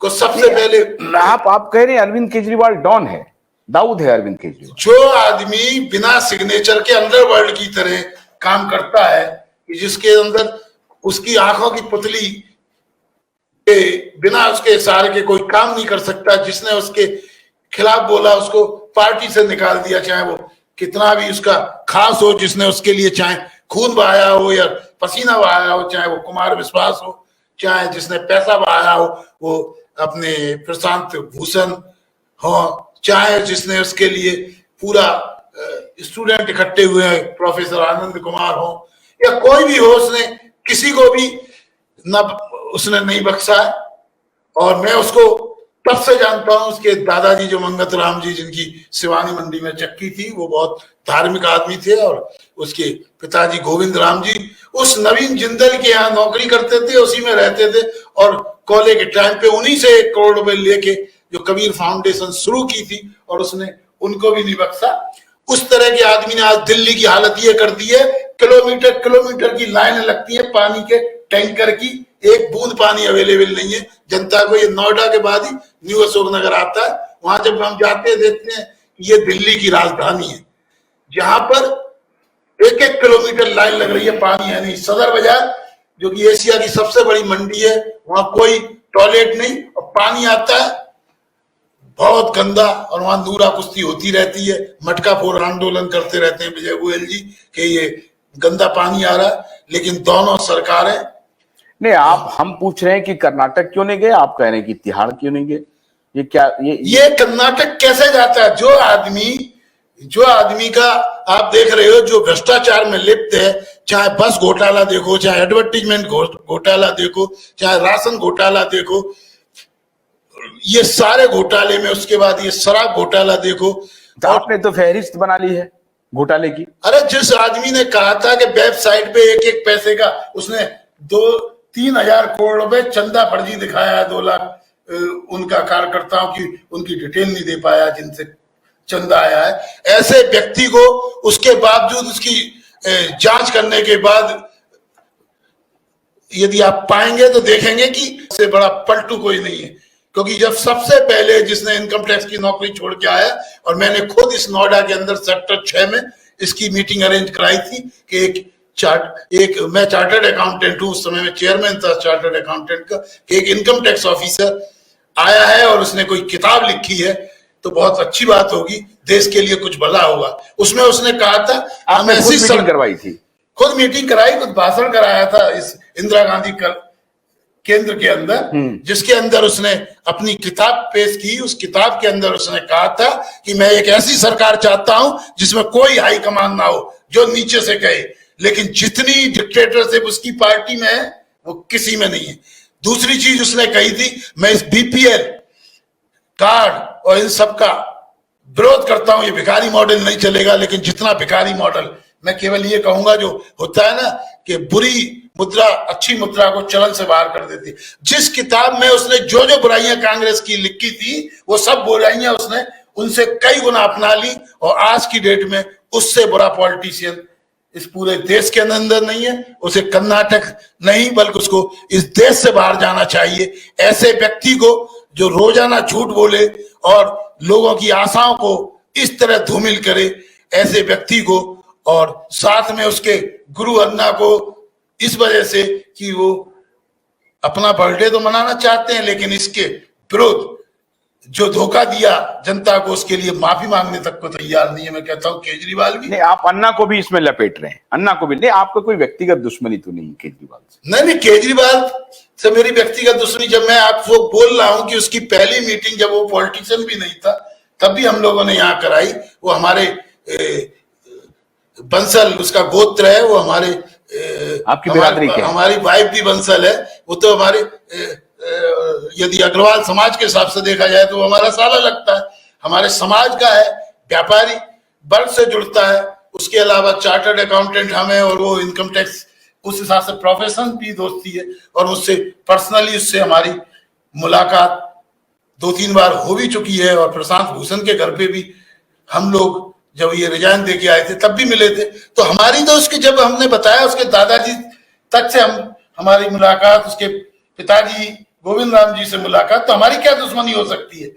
को सबसे पहले आप कह रहे हैं अरविंद केजरीवाल डॉन है, दाऊद है अरविंद केजरीवाल। जो आदमी बिना सिग्नेचर के अंडरवर्ल्ड की तरह काम करता है, जिसके अंदर उसकी आंखों की पुतली के बिना उसके इशारे के कोई काम नहीं कर सकता, जिसने उसके खिलाफ बोला उसको पार्टी से निकाल दिया, चाहे वो कितना भी उसका खास हो, जिसने उसके लिए चाहे खून बहाया हो या पसीना बहाया हो, चाहे वो कुमार विश्वास हो, चाहे जिसने पैसा बहाया हो वो अपने प्रशांत भूषण हो, चाहे जिसने उसके लिए पूरा स्टूडेंट इकट्ठे हुए हैं प्रोफेसर आनंद कुमार हो, या कोई भी हो, उसने किसी को भी न उसने नहीं बख्शा है। और मैं उसको तब से जानता हूं, उसके दादाजी जो मंगत राम जी, जिनकी सिवानी मंडी में चक्की थी, वो बहुत धार्मिक आदमी थे, और उसके पिताजी गोविंद राम जी उस नवीन जिंदल के यहाँ नौकरी करते थे, उसी में रहते थे, और कॉलेज के टाइम पे उन्हीं से 1 करोड़ रुपए लेके जो कबीर फाउंडेशन शुरू की थी, और उसने उनको भी नहीं बख्शा। उस तरह के आदमी ने आज दिल्ली की हालत ये कर दी है, किलोमीटर किलोमीटर की लाइनें लगती है पानी के टैंकर की, एक बूंद पानी अवेलेबल नहीं है जनता को। ये नोएडा के बाद ही न्यू अशोक नगर आता है, वहां जब हम जाते हैं देखते हैं ये दिल्ली की राजधानी है, जहां पर 1-1 किलोमीटर लाइन लग रही है, पानी है नहीं। सदर बाजार जो कि एशिया की सबसे बड़ी मंडी है, वहां कोई टॉयलेट नहीं, और पानी आता है बहुत गंदा, और वहां नूरा कुश्ती होती रहती है, मटका फोड़ आंदोलन करते रहते हैं विजय गोयल जी कि ये गंदा पानी आ रहा है। लेकिन दोनों सरकारें नहीं, आप हम पूछ रहे हैं कि कर्नाटक क्यों नहीं गए, आप कह रहे हैं कि तिहाड़ क्यों नहीं गए। ये क्या ये कर्नाटक कैसे जाता है? जो आदमी का आप देख रहे हो जो भ्रष्टाचार में लिप्त है, चाहे बस घोटाला देखो, चाहे एडवर्टीजमेंट घोटाला देखो, चाहे राशन घोटाला देखो, ये सारे घोटाले में, उसके बाद ये शराब घोटाला देखो। तो आपने तो फहरिस्त बना ली है घोटाले की। अरे जिस आदमी ने कहा था कि वेबसाइट पे 1-1 पैसे का, उसने 2-3 हजार करोड़ रुपए चंदा फर्जी दिखाया है, 2 लाख उनका कार्यकर्ताओं की उनकी डिटेल नहीं दे पाया जिनसे चंदा आया है। ऐसे व्यक्ति को उसके बावजूद उसकी जांच करने के बाद यदि आप पाएंगे तो देखेंगे कि इससे बड़ा पलटू कोई नहीं है। क्योंकि जब सबसे पहले जिसने इनकम टैक्स की नौकरी छोड़ के आया, और मैंने खुद इस नोएडा के अंदर सेक्टर 6 में इसकी मीटिंग अरेंज कराई थी कि मैं चार्टर्ड अकाउंटेंट हूं, उस समय में चेयरमैन था चार्टर्ड अकाउंटेंट का, कि एक इनकम टैक्स ऑफिसर आया है और उसने कोई किताब लिखी है तो बहुत अच्छी बात होगी, देश के लिए कुछ भला होगा। उसमें उसने कहा था, आपने खुद मीटिंग करवाई थी? खुद मीटिंग कराई, खुद भाषण कराया था इस इंदिरा गांधी केंद्र के अंदर, जिसके अंदर उसने अपनी किताब पेश की। उस किताब के अंदर उसने कहा था कि मैं एक ऐसी सरकार चाहता हूं जिसमें कोई हाई कमान ना हो, जो नीचे से कहे। लेकिन जितनी डिक्टेटरशिप उसकी पार्टी में है वो किसी में नहीं है। दूसरी चीज उसने कही थी, मैं इस बीपीएल कार्ड और इन सब का विरोध करता हूं, ये भिखारी मॉडल नहीं चलेगा। लेकिन जितना भिखारी मॉडल, मैं केवल ये कहूंगा, जो होता है ना कि बुरी मुद्रा अच्छी मुद्रा को चलन से बाहर कर देती। जिस किताब में उसने जो जो बुराइयां कांग्रेस की लिखी थी, वो सब बुराइयां उसने उनसे कई गुना अपना ली, और आज की डेट में उससे बड़ा पॉलिटिशियन इस पूरे देश के अंदर नहीं है। उसे कर्नाटक नहीं बल्कि उसको इस देश से बाहर जाना चाहिए। ऐसे व्यक्ति को जो रोजाना झूठ बोले और लोगों की आशाओं को इस तरह धूमिल करे, ऐसे व्यक्ति को, और साथ में उसके गुरु अन्ना को, इस वजह से कि वो अपना बर्थडे तो मनाना चाहते हैं, लेकिन इसके विरोध जो धोखा दिया जनता को, उसके लिए माफी मांगने तक को तैयार नहीं है। मैं कहता हूं केजरीवाल भी नहीं, आप अन्ना को भी इसमें लपेट रहे हैं। अन्ना को भी नहीं, आपका कोई व्यक्तिगत दुश्मनी तो नहीं केजरीवाल से? नहीं, केजरीवाल से मेरी व्यक्तिगत दुश्मनी, जब मैं आपको बोल रहा हूं कि उसकी पहली मीटिंग जब वो पॉलिटिशियन भी नहीं था तब भी हम लोगों ने यहाँ कराई। वो हमारे बंसल, उसका गोत्र है, वो हमारे आपकी बिरादरी के, हमारी वाइफ भी बंसल है। वो तो हमारे यदि अग्रवाल समाज के हिसाब से देखा जाए तो हमारा साला लगता है, हमारे समाज का है, व्यापारी वर्ग से जुड़ता है। उसके अलावा चार्टर्ड अकाउंटेंट हम है, और वो इनकम टैक्स उस हिसाब से प्रोफेशन भी दोस्ती है, और उससे पर्सनली उससे हमारी मुलाकात 2-3 बार हो भी चुकी है। और प्रशांत भूषण के घर पे भी हम लोग जब ये रिजाइन देके आए थे तब भी मिले थे। तो हमारी तो उसके, जब हमने बताया उसके दादाजी तक से हमारी मुलाकात, उसके पिताजी गोविंद राम जी से मुलाकात, तो हमारी क्या दुश्मनी हो सकती है?